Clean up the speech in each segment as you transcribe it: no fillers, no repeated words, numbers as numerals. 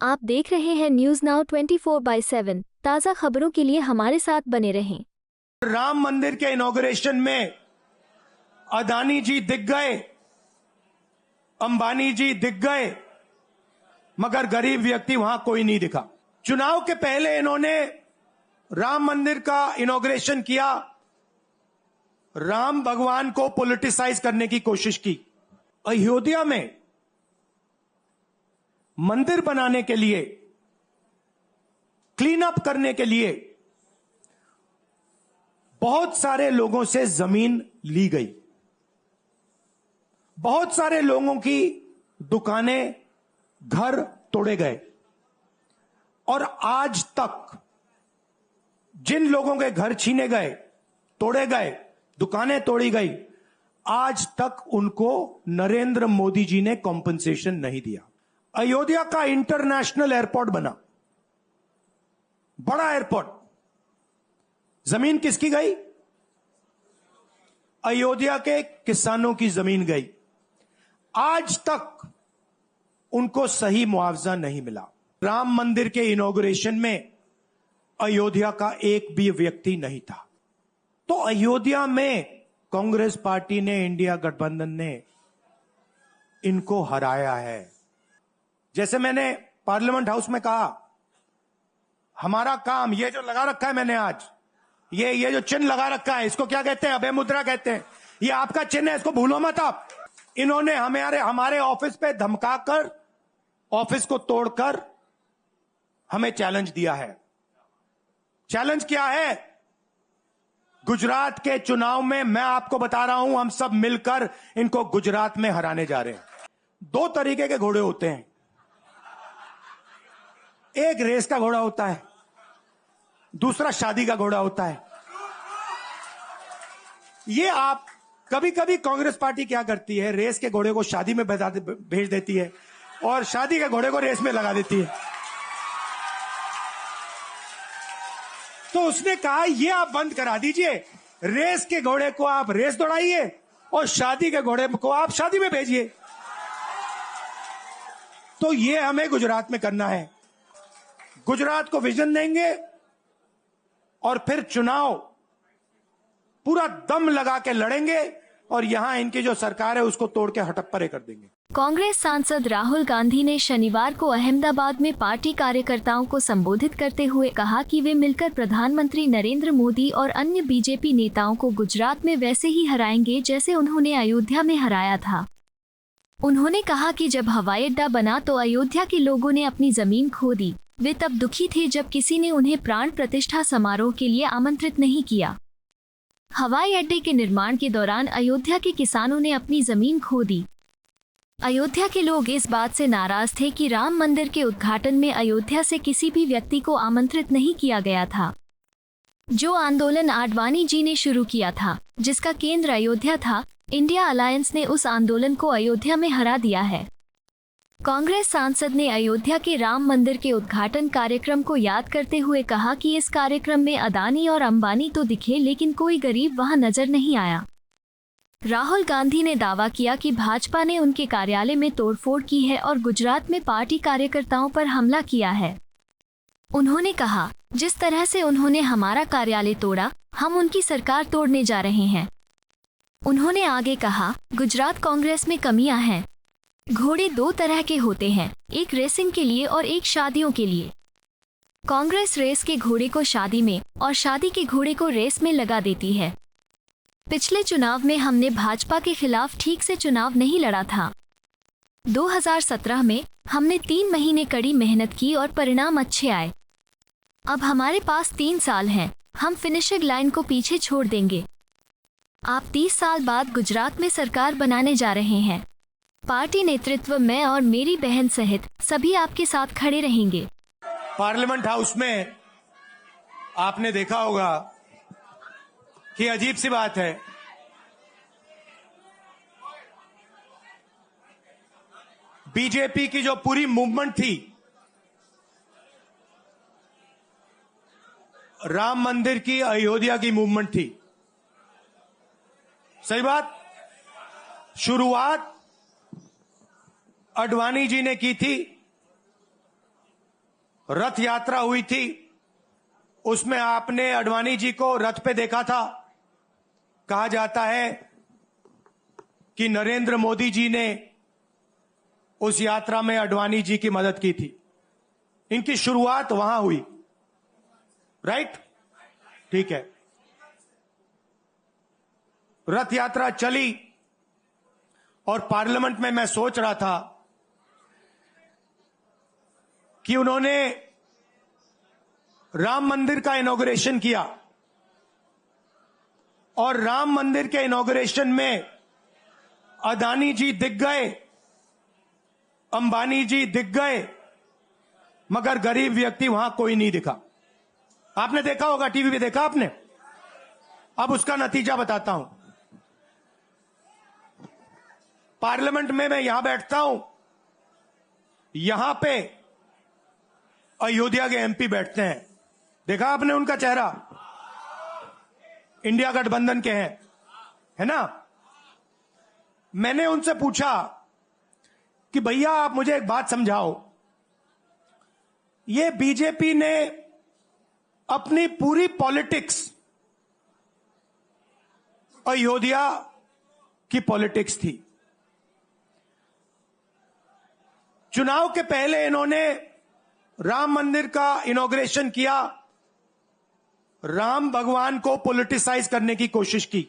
आप देख रहे हैं न्यूज नाउ 24/7। ताज़ा खबरों के लिए हमारे साथ बने रहें। राम मंदिर के इनॉग्रेशन में अदानी जी दिख गए, अंबानी जी दिख गए, मगर गरीब व्यक्ति वहां कोई नहीं दिखा। चुनाव के पहले इन्होंने राम मंदिर का इनॉग्रेशन किया, राम भगवान को पॉलिटिसाइज करने की कोशिश की। अयोध्या में मंदिर बनाने के लिए, क्लीन अप करने के लिए बहुत सारे लोगों से जमीन ली गई, बहुत सारे लोगों की दुकानें, घर तोड़े गए, और आज तक जिन लोगों के घर छीने गए, तोड़े गए, दुकानें तोड़ी गई, आज तक उनको नरेंद्र मोदी जी ने कॉम्पनसेशन नहीं दिया। अयोध्या का इंटरनेशनल एयरपोर्ट बना, बड़ा एयरपोर्ट, जमीन किसकी गई? अयोध्या के किसानों की जमीन गई। आज तक उनको सही मुआवजा नहीं मिला। राम मंदिर के इनॉग्रेशन में अयोध्या का एक भी व्यक्ति नहीं था। तो अयोध्या में कांग्रेस पार्टी ने, इंडिया गठबंधन ने इनको हराया है। जैसे मैंने पार्लियामेंट हाउस में कहा, हमारा काम, ये जो लगा रखा है मैंने आज, ये जो चिन्ह लगा रखा है, इसको क्या कहते हैं? अभय मुद्रा कहते हैं। ये आपका चिन्ह है, इसको भूलो मत आप। इन्होंने हमारे ऑफिस पे धमकाकर, ऑफिस को तोड़कर हमें चैलेंज दिया है। चैलेंज क्या है? गुजरात के चुनाव में मैं आपको बता रहा हूं, हम सब मिलकर इनको गुजरात में हराने जा रहे हैं। दो तरीके के घोड़े होते हैं, एक रेस का घोड़ा होता है, दूसरा शादी का घोड़ा होता है। ये आप कभी कभी कांग्रेस पार्टी क्या करती है, रेस के घोड़े को शादी में भेज देती है और शादी के घोड़े को रेस में लगा देती है। तो उसने कहा, ये आप बंद करा दीजिए, रेस के घोड़े को आप रेस दौड़ाइए और शादी के घोड़े को आप शादी में भेजिए। तो ये हमें गुजरात में करना है। गुजरात को विजन देंगे और फिर चुनाव पूरा दम लगा के लड़ेंगे और यहां इनकी जो सरकार है उसको तोड़ के हटप्परे कर देंगे। कांग्रेस सांसद राहुल गांधी ने शनिवार को अहमदाबाद में पार्टी कार्यकर्ताओं को संबोधित करते हुए कहा कि वे मिलकर प्रधानमंत्री नरेंद्र मोदी और अन्य बीजेपी नेताओं को गुजरात में वैसे ही हराएंगे जैसे उन्होंने अयोध्या में हराया था। उन्होंने कहा कि जब हवाई अड्डा बना तो अयोध्या के लोगों ने अपनी जमीन खो दी। वे तब दुखी थे जब किसी ने उन्हें प्राण प्रतिष्ठा समारोह के लिए आमंत्रित नहीं किया। हवाई अड्डे के निर्माण के दौरान अयोध्या के किसानों ने अपनी जमीन खो दी। अयोध्या के लोग इस बात से नाराज थे कि राम मंदिर के उद्घाटन में अयोध्या से किसी भी व्यक्ति को आमंत्रित नहीं किया गया था। जो आंदोलन आडवाणी जी ने शुरू किया था, जिसका केंद्र अयोध्या था, इंडिया अलायंस ने उस आंदोलन को अयोध्या में हरा दिया है। कांग्रेस सांसद ने अयोध्या के राम मंदिर के उद्घाटन कार्यक्रम को याद करते हुए कहा कि इस कार्यक्रम में अदानी और अंबानी तो दिखे, लेकिन कोई गरीब वहां नजर नहीं आया। राहुल गांधी ने दावा किया कि भाजपा ने उनके कार्यालय में तोड़फोड़ की है और गुजरात में पार्टी कार्यकर्ताओं पर हमला किया है। उन्होंने कहा, जिस तरह से उन्होंने हमारा कार्यालय तोड़ा, हम उनकी सरकार तोड़ने जा रहे हैं। उन्होंने आगे कहा, गुजरात कांग्रेस में कमियां हैं। घोड़े दो तरह के होते हैं, एक रेसिंग के लिए और एक शादियों के लिए। कांग्रेस रेस के घोड़े को शादी में और शादी के घोड़े को रेस में लगा देती है। पिछले चुनाव में हमने भाजपा के खिलाफ ठीक से चुनाव नहीं लड़ा था। 2017 में हमने 3 महीने कड़ी मेहनत की और परिणाम अच्छे आए। अब हमारे पास 3 साल हैं, हम फिनिशिंग लाइन को पीछे छोड़ देंगे। आप 30 साल बाद गुजरात में सरकार बनाने जा रहे हैं। पार्टी नेतृत्व, मैं और मेरी बहन सहित सभी आपके साथ खड़े रहेंगे। पार्लियामेंट हाउस में आपने देखा होगा कि अजीब सी बात है, बीजेपी की जो पूरी मूवमेंट थी, राम मंदिर की, अयोध्या की मूवमेंट थी। सही बात, शुरुआत आडवाणी जी ने की थी रथ यात्रा हुई थी, उसमें आपने आडवाणी जी को रथ पे देखा था। कहा जाता है कि नरेंद्र मोदी जी ने उस यात्रा में आडवाणी जी की मदद की थी। इनकी शुरुआत वहां हुई, राइट? ठीक है। रथ यात्रा चली और पार्लियामेंट में मैं सोच रहा था कि उन्होंने राम मंदिर का इनॉग्रेशन किया और राम मंदिर के इनॉग्रेशन में अदानी जी दिख गए, अंबानी जी दिख गए, मगर गरीब व्यक्ति वहां कोई नहीं दिखा। आपने देखा होगा, टीवी पे देखा आपने। अब उसका नतीजा बताता हूं। पार्लियामेंट में मैं यहां बैठता हूं, यहां पे अयोध्या के एमपी बैठते हैं। देखा आपने उनका चेहरा? इंडिया गठबंधन के हैं, है ना? मैंने उनसे पूछा कि भैया आप मुझे एक बात समझाओ, ये बीजेपी ने अपनी पूरी पॉलिटिक्स अयोध्या की पॉलिटिक्स थी। चुनाव के पहले इन्होंने राम मंदिर का इनॉग्रेशन किया, राम भगवान को पॉलिटिसाइज करने की कोशिश की,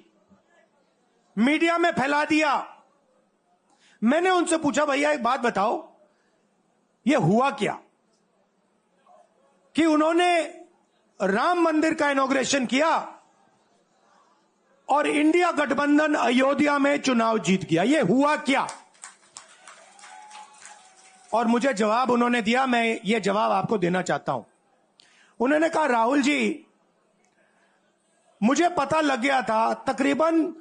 मीडिया में फैला दिया। मैंने उनसे पूछा भैया एक बात बताओ, यह हुआ क्या कि उन्होंने राम मंदिर का इनॉग्रेशन किया और इंडिया गठबंधन अयोध्या में चुनाव जीत गया? यह हुआ क्या? और मुझे जवाब उन्होंने दिया, मैं ये जवाब आपको देना चाहता हूं। उन्होंने कहा राहुल जी, मुझे पता लग गया था, तकरीबन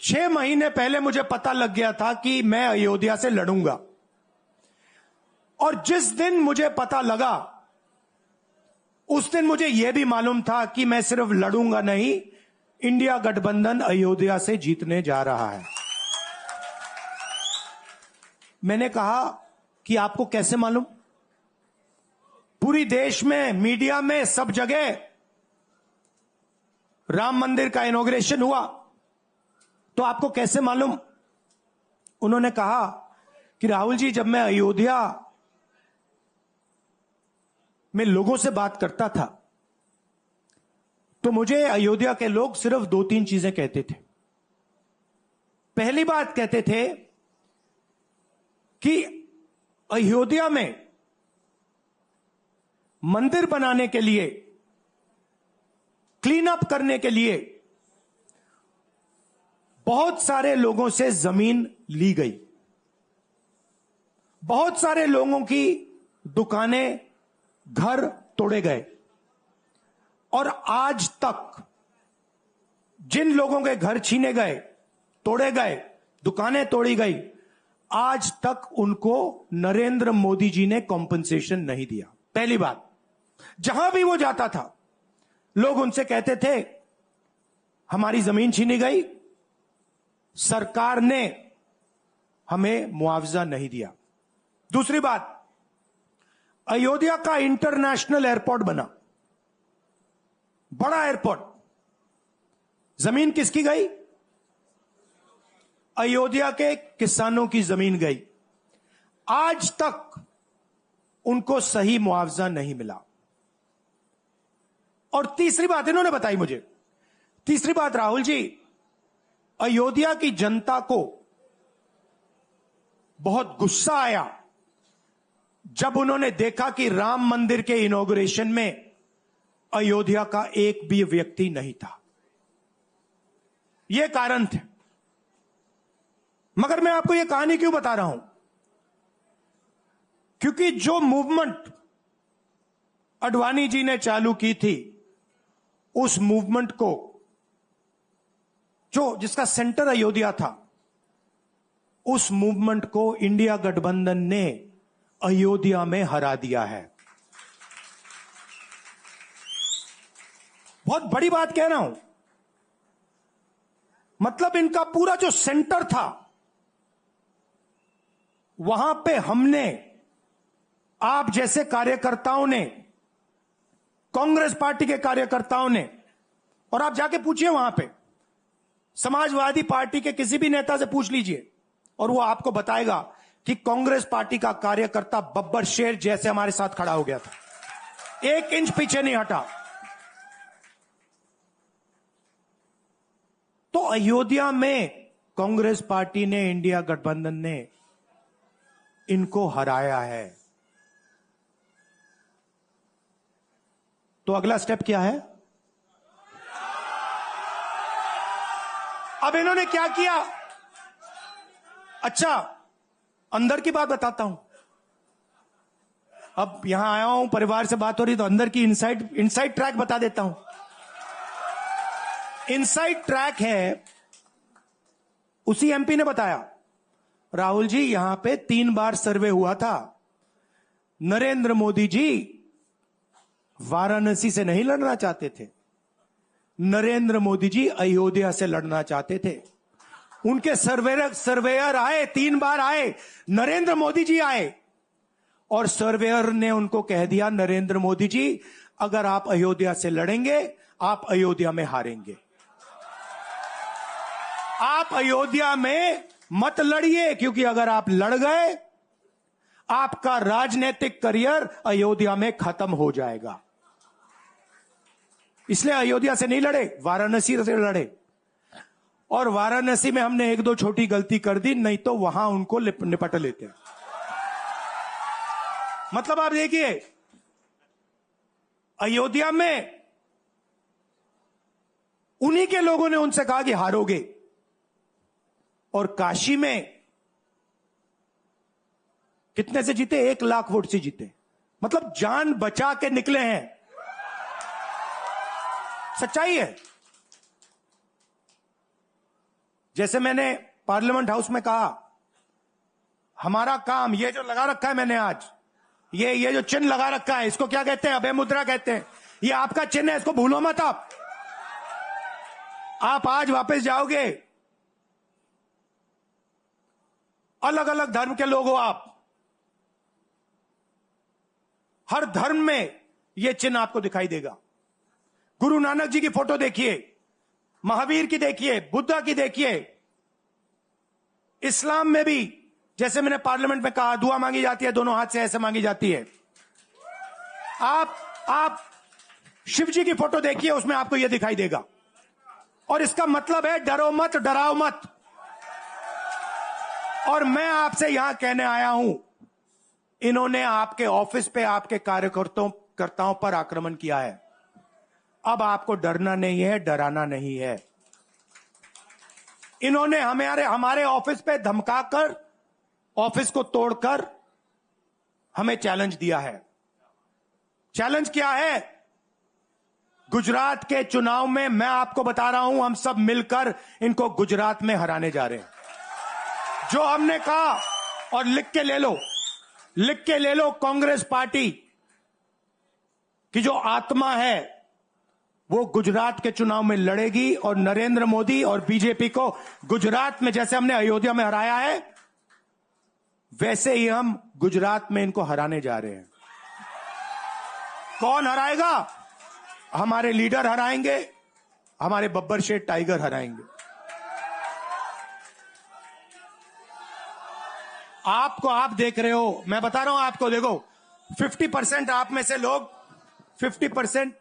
6 महीने पहले मुझे पता लग गया था कि मैं अयोध्या से लड़ूंगा, और जिस दिन मुझे पता लगा उस दिन मुझे यह भी मालूम था कि मैं सिर्फ लड़ूंगा नहीं, इंडिया गठबंधन अयोध्या से जीतने जा रहा है। मैंने कहा कि आपको कैसे मालूम? पूरी देश में, मीडिया में, सब जगह राम मंदिर का इनॉग्रेशन हुआ, तो आपको कैसे मालूम? उन्होंने कहा कि राहुल जी, जब मैं अयोध्या में लोगों से बात करता था तो मुझे अयोध्या के लोग सिर्फ 2-3 चीजें कहते थे। पहली बात कहते थे कि अयोध्या में मंदिर बनाने के लिए, क्लीन अप करने के लिए बहुत सारे लोगों से जमीन ली गई, बहुत सारे लोगों की दुकानें, घर तोड़े गए, और आज तक जिन लोगों के घर छीने गए, तोड़े गए, दुकानें तोड़ी गई, आज तक उनको नरेंद्र मोदी जी ने कॉम्पनसेशन नहीं दिया। पहली बात। जहां भी वो जाता था लोग उनसे कहते थे हमारी जमीन छीनी गई, सरकार ने हमें मुआवजा नहीं दिया। दूसरी बात, अयोध्या का इंटरनेशनल एयरपोर्ट बना, बड़ा एयरपोर्ट, जमीन किसकी गई? अयोध्या के किसानों की जमीन गई। आज तक उनको सही मुआवजा नहीं मिला। और तीसरी बात इन्होंने बताई मुझे, तीसरी बात, राहुल जी, अयोध्या की जनता को बहुत गुस्सा आया जब उन्होंने देखा कि राम मंदिर के इनॉग्रेशन में अयोध्या का एक भी व्यक्ति नहीं था। यह कारण थे। मगर मैं आपको यह कहानी क्यों बता रहा हूं? क्योंकि जो मूवमेंट आडवाणी जी ने चालू की थी, उस मूवमेंट को, जिसका सेंटर अयोध्या था, उस मूवमेंट को इंडिया गठबंधन ने अयोध्या में हरा दिया है। बहुत बड़ी बात कह रहा हूं। मतलब इनका पूरा जो सेंटर था, वहां पे हमने आप जैसे कार्यकर्ताओं ने, कांग्रेस पार्टी के कार्यकर्ताओं ने, और आप जाके पूछिए वहां पे समाजवादी पार्टी के किसी भी नेता से पूछ लीजिए और वो आपको बताएगा कि कांग्रेस पार्टी का कार्यकर्ता बब्बर शेर जैसे हमारे साथ खड़ा हो गया था, 1 इंच पीछे नहीं हटा। तो अयोध्या में कांग्रेस पार्टी ने, इंडिया गठबंधन ने इनको हराया है। तो अगला स्टेप क्या है? अब इन्होंने क्या किया? अच्छा, अंदर की बात बताता हूं। अब यहां आया हूं, परिवार से बात हो रही, तो अंदर की इनसाइड ट्रैक बता देता हूं। इनसाइड ट्रैक है, उसी एमपी ने बताया, राहुल जी यहां पे 3 बार सर्वे हुआ था, नरेंद्र मोदी जी वाराणसी से नहीं लड़ना चाहते थे, नरेंद्र मोदी जी अयोध्या से लड़ना चाहते थे। उनके सर्वेयर आए, 3 बार आए, नरेंद्र मोदी जी आए, और सर्वेयर ने उनको कह दिया, नरेंद्र मोदी जी अगर आप अयोध्या से लड़ेंगे, आप अयोध्या में हारेंगे, आप अयोध्या में मत लड़िए, क्योंकि अगर आप लड़ गए आपका राजनीतिक करियर अयोध्या में खत्म हो जाएगा। इसलिए अयोध्या से नहीं लड़े, वाराणसी से लड़े। और वाराणसी में हमने 1-2 छोटी गलती कर दी, नहीं तो वहां उनको निपट लेते। मतलब आप देखिए, अयोध्या में उन्हीं के लोगों ने उनसे कहा कि हारोगे, और काशी में कितने से जीते? 1 लाख वोट से जीते। मतलब जान बचा के निकले हैं। सच्चाई है। जैसे मैंने पार्लियामेंट हाउस में कहा, हमारा काम, ये जो लगा रखा है मैंने आज, ये जो चिन्ह लगा रखा है, इसको क्या कहते हैं? अभय मुद्रा कहते हैं। ये आपका चिन्ह है, इसको भूलो मत। आप आज वापस जाओगे, अलग अलग धर्म के लोग हो आप, हर धर्म में यह चिन्ह आपको दिखाई देगा। गुरु नानक जी की फोटो देखिए, महावीर की देखिए, बुद्धा की देखिए। इस्लाम में भी, जैसे मैंने पार्लियामेंट में कहा, दुआ मांगी जाती है, दोनों हाथ से ऐसे मांगी जाती है। आप शिव जी की फोटो देखिए, उसमें आपको यह दिखाई देगा। और इसका मतलब है डरो मत, डराओ मत। और मैं आपसे यहां कहने आया हूं, इन्होंने आपके ऑफिस पे, आपके कार्यकर्ताओं पर आक्रमण किया है। अब आपको डरना नहीं है, डराना नहीं है। इन्होंने हमारे ऑफिस पे धमकाकर, ऑफिस को तोड़कर हमें चैलेंज दिया है। चैलेंज क्या है? गुजरात के चुनाव में मैं आपको बता रहा हूं, हम सब मिलकर इनको गुजरात में हराने जा रहे हैं। जो हमने कहा, और लिख के ले लो, कांग्रेस पार्टी की जो आत्मा है वो गुजरात के चुनाव में लड़ेगी, और नरेंद्र मोदी और बीजेपी को गुजरात में, जैसे हमने अयोध्या में हराया है, वैसे ही हम गुजरात में इनको हराने जा रहे हैं। कौन हराएगा? हमारे लीडर हराएंगे, हमारे बब्बर शेर टाइगर हराएंगे। आप देख रहे हो, मैं बता रहा हूं आपको, देखो 50% आप में से लोग, 50%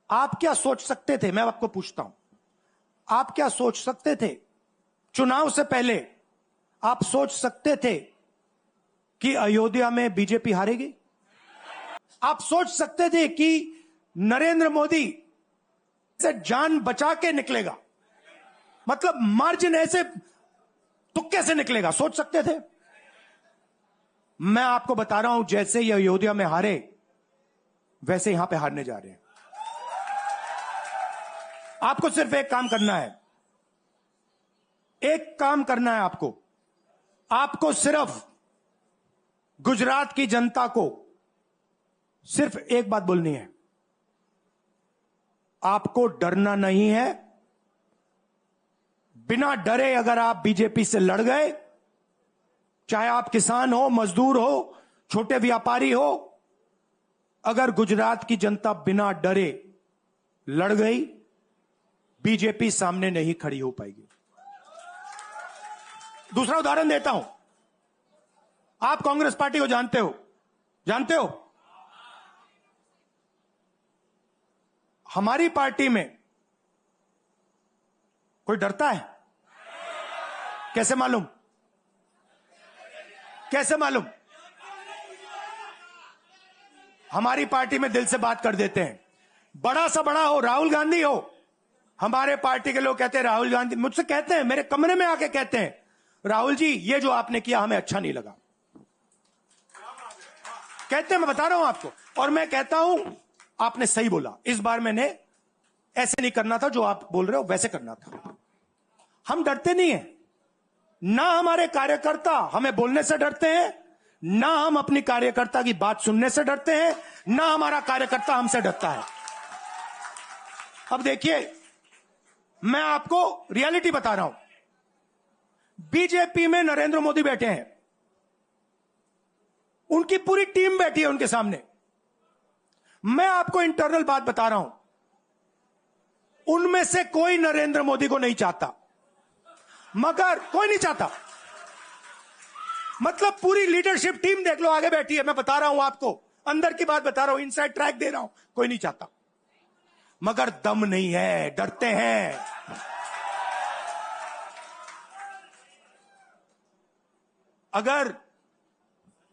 आप क्या सोच सकते थे? मैं आपको पूछता हूं, आप क्या सोच सकते थे? चुनाव से पहले आप सोच सकते थे कि अयोध्या में बीजेपी हारेगी? आप सोच सकते थे कि नरेंद्र मोदी से जान बचा के निकलेगा? मतलब मार्जिन ऐसे तुक्के से निकलेगा, सोच सकते थे? मैं आपको बता रहा हूं, जैसे ये अयोध्या में हारे, वैसे यहां पे हारने जा रहे हैं। आपको सिर्फ एक काम करना है, एक काम करना है आपको सिर्फ गुजरात की जनता को सिर्फ एक बात बोलनी है, आपको डरना नहीं है। बिना डरे अगर आप बीजेपी से लड़ गए, चाहे आप किसान हो, मजदूर हो, छोटे व्यापारी हो, अगर गुजरात की जनता बिना डरे लड़ गई, बीजेपी सामने नहीं खड़ी हो पाएगी। दूसरा उदाहरण देता हूं। आप कांग्रेस पार्टी को जानते हो, जानते हो? हमारी पार्टी में कोई डरता है? कैसे मालूम? कैसे मालूम? हमारी पार्टी में दिल से बात कर देते हैं। बड़ा सा बड़ा हो, राहुल गांधी हो, हमारे पार्टी के लोग कहते हैं राहुल गांधी, मुझसे कहते हैं, मेरे कमरे में आके कहते हैं, राहुल जी ये जो आपने किया हमें अच्छा नहीं लगा। कहते हैं, मैं बता रहा हूं आपको, और मैं कहता हूं आपने सही बोला, इस बार मैंने ऐसे नहीं करना था, जो आप बोल रहे हो वैसे करना था। हम डरते नहीं है, ना हमारे कार्यकर्ता हमें बोलने से डरते हैं, ना हम अपनी कार्यकर्ता की बात सुनने से डरते हैं, ना हमारा कार्यकर्ता हमसे डरता है। अब देखिए, मैं आपको रियलिटी बता रहा हूं। बीजेपी में नरेंद्र मोदी बैठे हैं, उनकी पूरी टीम बैठी है उनके सामने। मैं आपको इंटरनल बात बता रहा हूं, उनमें से कोई नरेंद्र मोदी को नहीं चाहता, मगर कोई नहीं चाहता, मतलब पूरी लीडरशिप टीम देख लो आगे बैठी है। मैं बता रहा हूं आपको, अंदर की बात बता रहा हूं, इनसाइड ट्रैक दे रहा हूं, कोई नहीं चाहता, मगर दम नहीं है, डरते हैं। अगर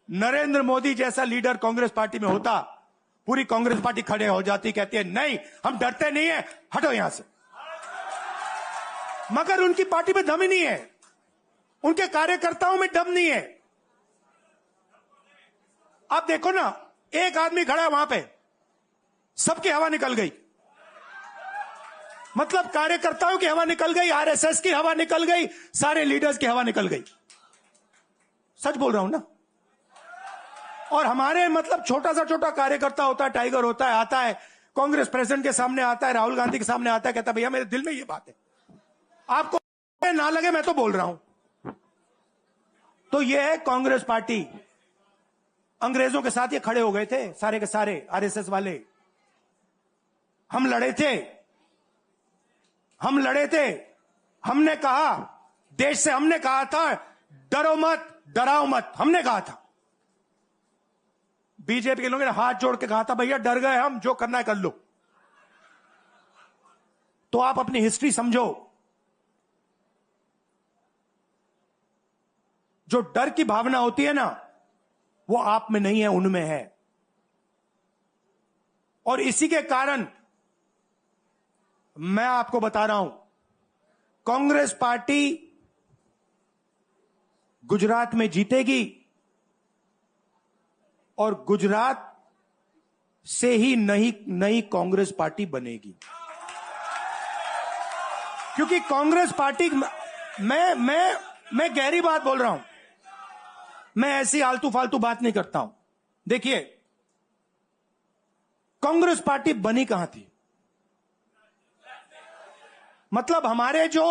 नरेंद्र मोदी जैसा लीडर कांग्रेस पार्टी में होता, पूरी कांग्रेस पार्टी खड़े हो जाती, कहती है नहीं हम डरते नहीं है, हटो यहां से। मगर उनकी पार्टी में दम ही नहीं है, उनके कार्यकर्ताओं में दम नहीं है। आप देखो ना, एक आदमी खड़ा है वहां पे, सबकी हवा निकल गई, मतलब कार्यकर्ताओं की हवा निकल गई, आरएसएस की हवा निकल गई, सारे लीडर्स की हवा निकल गई। सच बोल रहा हूं ना। और हमारे मतलब छोटा सा छोटा कार्यकर्ता होता है, टाइगर होता है, आता है कांग्रेस प्रेसिडेंट के सामने, आता है राहुल गांधी के सामने, आता है, कहता है भैया मेरे दिल में ये बात है, आपको ना लगे मैं तो बोल रहा हूं। तो ये है कांग्रेस पार्टी। अंग्रेजों के साथ ये खड़े हो गए थे सारे के सारे आरएसएस वाले। हम लड़े थे, हम लड़े थे, हमने कहा, देश से हमने कहा था डरो मत, डराओ मत, हमने कहा था। बीजेपी के लोगों ने हाथ जोड़ के कहा था भैया डर गए हम, जो करना है कर लो। तो आप अपनी हिस्ट्री समझो, जो डर की भावना होती है ना, वो आप में नहीं है, उनमें है। और इसी के कारण मैं आपको बता रहा हूं, कांग्रेस पार्टी गुजरात में जीतेगी और गुजरात से ही नई कांग्रेस पार्टी बनेगी। क्योंकि कांग्रेस पार्टी, मैं गहरी बात बोल रहा हूं, मैं ऐसी आलतू फालतू बात नहीं करता हूं। देखिए, कांग्रेस पार्टी बनी कहां थी? मतलब हमारे जो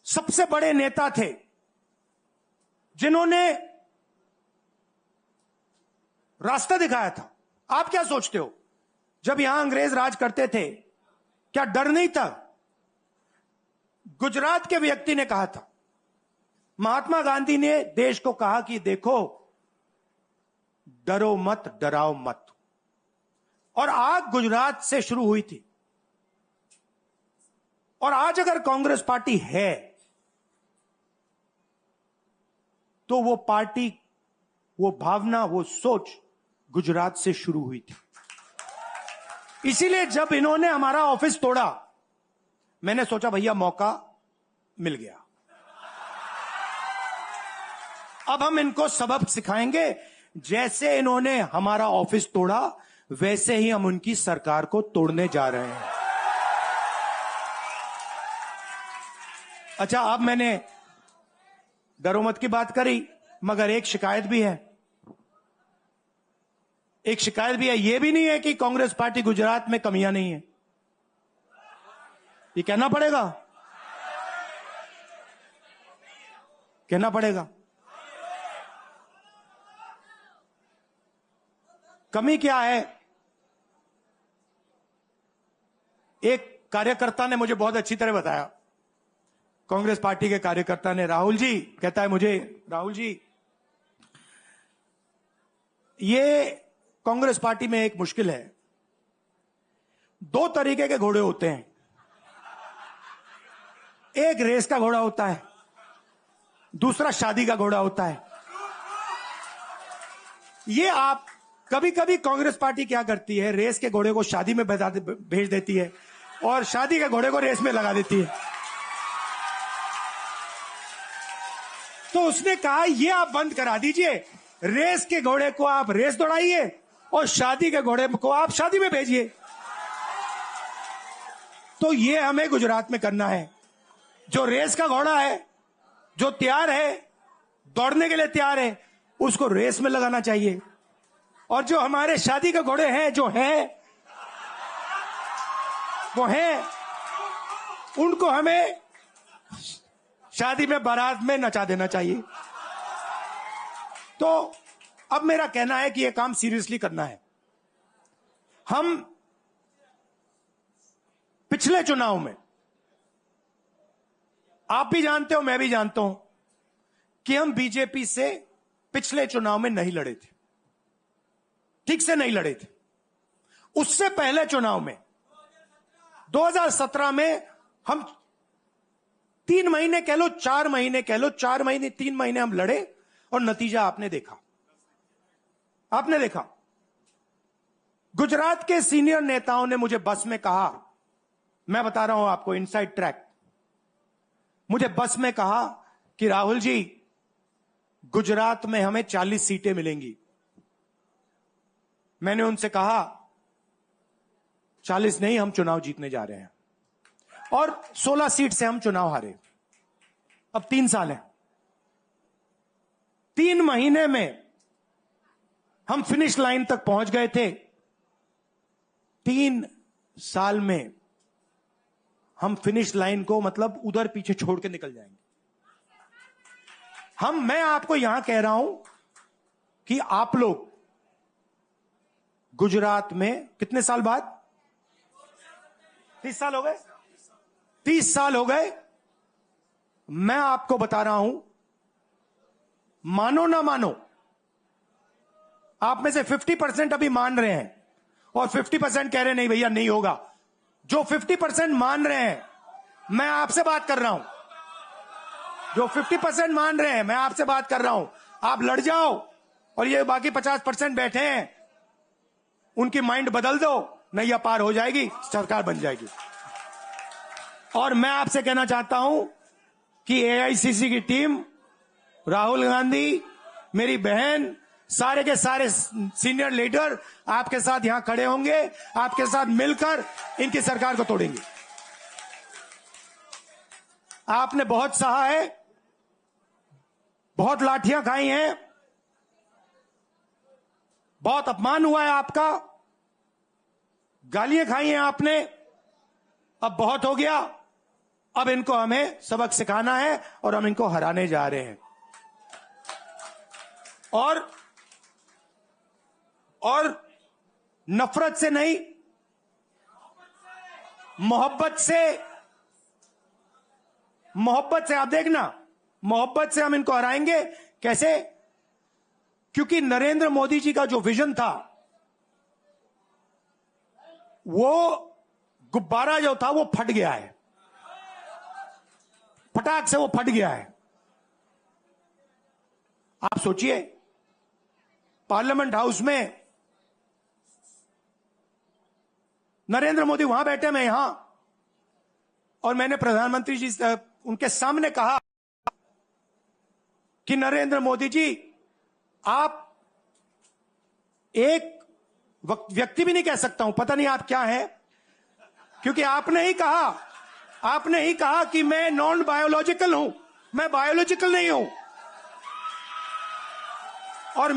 सबसे बड़े नेता थे, जिन्होंने रास्ता दिखाया था। आप क्या सोचते हो, जब यहां अंग्रेज राज करते थे, क्या डर नहीं था? गुजरात के व्यक्ति ने कहा था, महात्मा गांधी ने देश को कहा कि देखो डरो मत, डराओ मत। और आग गुजरात से शुरू हुई थी। और आज अगर कांग्रेस पार्टी है, तो वो पार्टी, वो भावना, वो सोच गुजरात से शुरू हुई थी। इसीलिए जब इन्होंने हमारा ऑफिस तोड़ा, मैंने सोचा भैया मौका मिल गया, अब हम इनको सबक सिखाएंगे। जैसे इन्होंने हमारा ऑफिस तोड़ा, वैसे ही हम उनकी सरकार को तोड़ने जा रहे हैं। अच्छा, अब मैंने डरो मत की बात करी, मगर एक शिकायत भी है, एक शिकायत भी है। यह भी नहीं है कि कांग्रेस पार्टी गुजरात में कमियां नहीं है, ये कहना पड़ेगा, कहना पड़ेगा। कमी क्या है? एक कार्यकर्ता ने मुझे बहुत अच्छी तरह बताया, कांग्रेस पार्टी के कार्यकर्ता ने, राहुल जी कहता है मुझे, राहुल जी ये कांग्रेस पार्टी में एक मुश्किल है, दो तरीके के घोड़े होते हैं, एक रेस का घोड़ा होता है, दूसरा शादी का घोड़ा होता है। ये आप कभी कभी कांग्रेस पार्टी क्या करती है, रेस के घोड़े को शादी में भेज देती है और शादी के घोड़े को रेस में लगा देती है। तो उसने कहा ये आप बंद करा दीजिए, रेस के घोड़े को आप रेस दौड़ाइए और शादी के घोड़े को आप शादी में भेजिए। तो ये हमें गुजरात में करना है। जो रेस का घोड़ा है, जो तैयार है, दौड़ने के लिए तैयार है, उसको रेस में लगाना चाहिए। और जो हमारे शादी के घोड़े हैं, जो हैं वो हैं, उनको हमें शादी में बारात में नचा देना चाहिए। तो अब मेरा कहना है कि यह काम सीरियसली करना है। हम पिछले चुनाव में, आप भी जानते हो, मैं भी जानता हूं कि हम बीजेपी से पिछले चुनाव में नहीं लड़े थे, ठीक से नहीं लड़े थे। उससे पहले चुनाव में 2017 में हम 3 महीने कह लो, 4 महीने कह लो, 4 महीने 3 महीने हम लड़े और नतीजा आपने देखा। आपने देखा, गुजरात के सीनियर नेताओं ने मुझे बस में कहा, मैं बता रहा हूं आपको इनसाइड ट्रैक, मुझे बस में कहा कि राहुल जी गुजरात में हमें 40 सीटें मिलेंगी। मैंने उनसे कहा 40 नहीं, हम चुनाव जीतने जा रहे हैं। और 16 सीट से हम चुनाव हारे। अब 3 साल है, 3 महीने में हम फिनिश लाइन तक पहुंच गए थे। 3 साल में हम फिनिश लाइन को मतलब उधर पीछे छोड़ के निकल जाएंगे। मैं आपको यहां कह रहा हूं कि आप लोग गुजरात में कितने साल बाद, 30 साल हो गए, 30 साल हो गए। मैं आपको बता रहा हूं, मानो ना मानो, आप में से 50% अभी मान रहे हैं और 50% कह रहे नहीं भैया नहीं होगा। जो 50% मान रहे हैं, मैं आपसे बात कर रहा हूं, जो 50% मान रहे हैं, मैं आपसे बात कर रहा हूं। आप लड़ जाओ और ये बाकी 50% बैठे हैं, उनकी माइंड बदल दो, नैया पार हो जाएगी, सरकार बन जाएगी। और मैं आपसे कहना चाहता हूं कि एआईसीसी की टीम, राहुल गांधी, मेरी बहन, सारे के सारे सीनियर लीडर आपके साथ यहां खड़े होंगे, आपके साथ मिलकर इनकी सरकार को तोड़ेंगे। आपने बहुत सहा है, बहुत लाठियां खाई हैं, बहुत अपमान हुआ है आपका, गालियां खाई हैं आपने। अब बहुत हो गया, अब इनको हमें सबक सिखाना है और हम इनको हराने जा रहे हैं। और नफरत से नहीं, मोहब्बत से आप देखना, मोहब्बत से हम इनको हराएंगे। कैसे? क्योंकि नरेंद्र मोदी जी का जो विजन था, वो गुब्बारा जो था वो फट गया है, फटाक से वो फट गया है। आप सोचिए, पार्लियामेंट हाउस में नरेंद्र मोदी वहां बैठे, मैं यहां, और मैंने प्रधानमंत्री जी उनके सामने कहा कि नरेंद्र मोदी जी, आप एक व्यक्ति भी नहीं कह सकता हूं, पता नहीं आप क्या हैं, क्योंकि आपने ही कहा कि मैं नॉन बायोलॉजिकल हूं, मैं बायोलॉजिकल नहीं हूं, और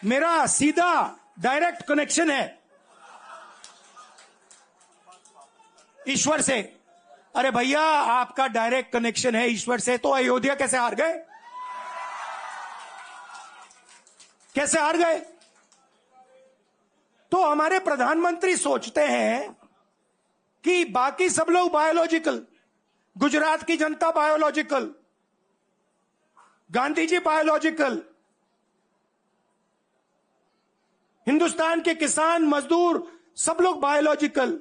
मेरा सीधा डायरेक्ट कनेक्शन है ईश्वर से। अरे भैया, आपका डायरेक्ट कनेक्शन है ईश्वर से, तो अयोध्या कैसे हार गए? कैसे हार गए? तो हमारे प्रधानमंत्री सोचते हैं कि बाकी सब लोग बायोलॉजिकल, गुजरात की जनता बायोलॉजिकल, गांधी जी बायोलॉजिकल, हिंदुस्तान के किसान मजदूर सब लोग बायोलॉजिकल,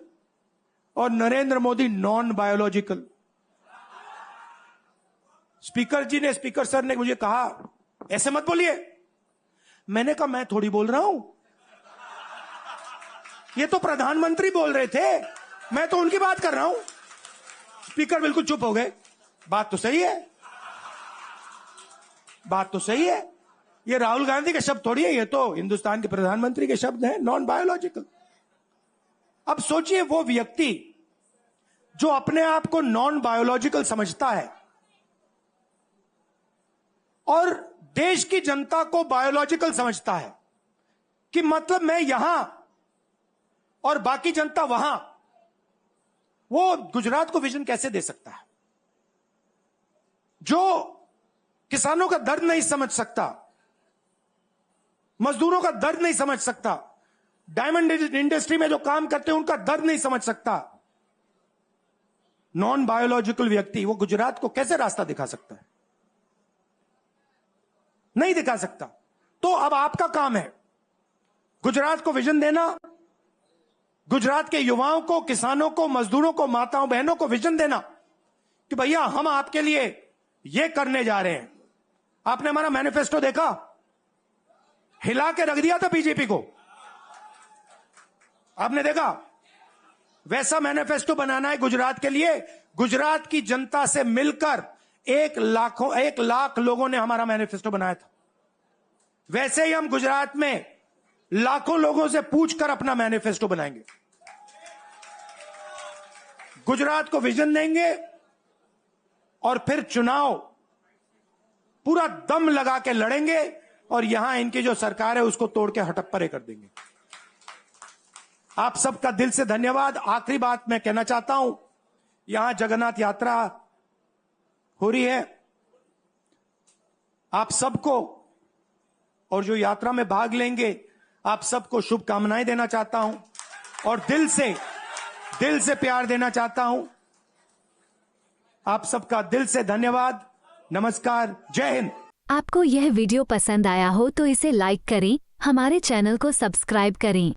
और Narendra Modi non biological. Speaker sir ने मुझे कहा ऐसे मत बोलिए। मैंने कहा मैं थोड़ी बोल रहा हूं, ये तो प्रधानमंत्री बोल रहे थे, मैं तो उनकी बात कर रहा हूं। स्पीकर बिल्कुल चुप हो गए। बात तो सही है, बात तो सही है, ये राहुल गांधी के शब्द थोड़ी है, ये तो हिंदुस्तान के प्रधानमंत्री के शब्द हैं, नॉन बायोलॉजिकल। अब सोचिए वो व्यक्ति जो अपने आप को नॉन बायोलॉजिकल समझता है और देश की जनता को बायोलॉजिकल समझता है, कि मतलब मैं यहां और बाकी जनता वहां, वो गुजरात को विजन कैसे दे सकता है? जो किसानों का दर्द नहीं समझ सकता, मजदूरों का दर्द नहीं समझ सकता, डायमंड इंडस्ट्री में जो काम करते हैं उनका दर्द नहीं समझ सकता, नॉन बायोलॉजिकल व्यक्ति वो गुजरात को कैसे रास्ता दिखा सकता है? नहीं दिखा सकता। तो अब आपका काम है गुजरात को विजन देना, गुजरात के युवाओं को, किसानों को, मजदूरों को, माताओं बहनों को विजन देना कि भैया हम आपके लिए ये करने जा रहे हैं। आपने हमारा मैनिफेस्टो देखा, हिला के रख दिया था बीजेपी को, आपने देखा? वैसा मैनिफेस्टो बनाना है गुजरात के लिए। गुजरात की जनता से मिलकर 1 लाख लोगों ने हमारा मैनिफेस्टो बनाया था। वैसे ही हम गुजरात में लाखों लोगों से पूछकर अपना मैनिफेस्टो बनाएंगे, गुजरात को विजन देंगे और फिर चुनाव पूरा दम लगा के लड़ेंगे और यहां इनकी जो सरकार है उसको तोड़ के हटप्परे कर देंगे। आप सबका दिल से धन्यवाद। आखिरी बात मैं कहना चाहता हूं, यहां जगन्नाथ यात्रा हो रही है, आप सबको और जो यात्रा में भाग लेंगे आप सबको शुभकामनाएं देना चाहता हूं और दिल से प्यार देना चाहता हूं। आप सबका दिल से धन्यवाद। नमस्कार, जय हिंद। आपको यह वीडियो पसंद आया हो तो इसे लाइक करें, हमारे चैनल को सब्सक्राइब करें